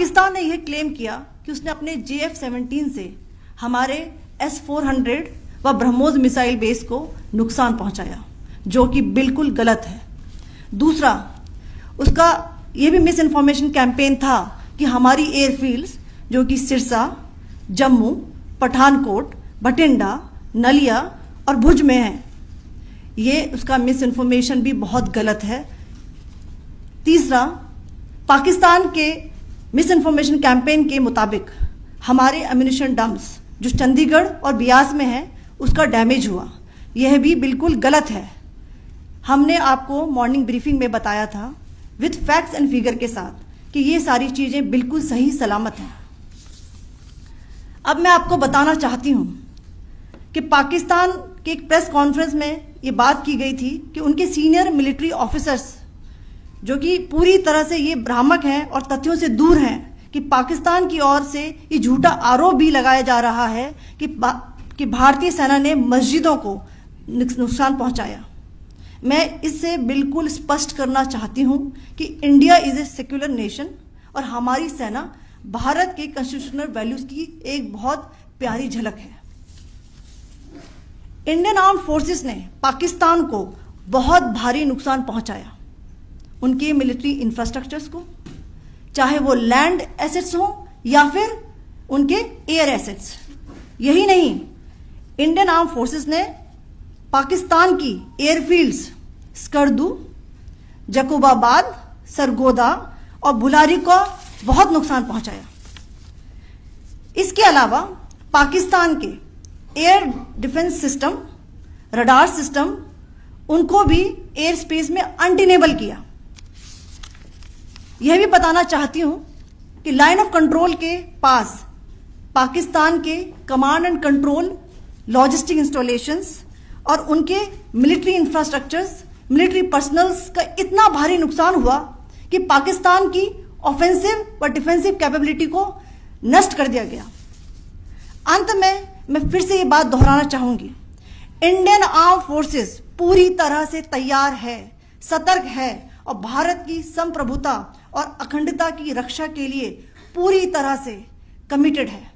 पाकिस्तान ने यह क्लेम किया कि उसने अपने JF-17 से हमारे S-400 व ब्रह्मोस मिसाइल बेस को नुकसान पहुंचाया, जो कि बिल्कुल गलत है। दूसरा, उसका यह भी मिस इन्फॉर्मेशन कैंपेन था कि हमारी एयरफील्ड्स जो कि सिरसा, जम्मू, पठानकोट, बठिंडा, नलिया और भुज में हैं, ये उसका मिस इन्फॉर्मेशन भी बहुत गलत है। तीसरा, पाकिस्तान के मिस इन्फॉर्मेशन कैंपेन के मुताबिक हमारे एम्यूनिशन डम्प्स जो चंडीगढ़ और बियास में है उसका डैमेज हुआ, यह भी बिल्कुल गलत है। हमने आपको मॉर्निंग ब्रीफिंग में बताया था विथ फैक्ट्स एंड फिगर के साथ कि ये सारी चीज़ें बिल्कुल सही सलामत हैं। अब मैं आपको बताना चाहती हूँ कि पाकिस्तान के एक प्रेस कॉन्फ्रेंस में ये बात की गई थी कि उनके सीनियर मिलिट्री ऑफिसर्स जो कि पूरी तरह से ये भ्रामक हैं और तथ्यों से दूर हैं कि पाकिस्तान की ओर से ये झूठा आरोप भी लगाया जा रहा है कि भारतीय सेना ने मस्जिदों को नुकसान पहुंचाया। मैं इससे बिल्कुल स्पष्ट करना चाहती हूं कि India is a secular nation और हमारी सेना भारत के कॉन्स्टिट्यूशनल वैल्यूज की एक बहुत प्यारी झलक है। इंडियन आर्म्ड फोर्सेस ने पाकिस्तान को बहुत भारी नुकसान पहुंचाया, उनके मिलिट्री इंफ्रास्ट्रक्चर्स को, चाहे वो लैंड एसेट्स हो या फिर उनके एयर एसेट्स। यही नहीं, इंडियन आर्म फोर्सेस ने पाकिस्तान की एयरफील्ड्स स्कर्दू, जकोबाबाद, सरगोदा और बुलारी को बहुत नुकसान पहुंचाया। इसके अलावा पाकिस्तान के air defence system, radar system, उनको भी एयर स्पेस में अनटेनेबल किया। यह भी बताना चाहती हूं कि लाइन ऑफ कंट्रोल के पास पाकिस्तान के command and control, logistic installations और उनके मिलिट्री इंफ्रास्ट्रक्चर्स, मिलिट्री पर्सनल्स का इतना भारी नुकसान हुआ कि पाकिस्तान की ऑफेंसिव व डिफेंसिव कैपेबिलिटी को नष्ट कर दिया गया। अंत में मैं फिर से ये बात दोहराना चाहूंगी, इंडियन आर्म फोर्सेस पूरी तरह से तैयार है, सतर्क है और भारत की संप्रभुता और अखंडता की रक्षा के लिए पूरी तरह से कमिटेड है।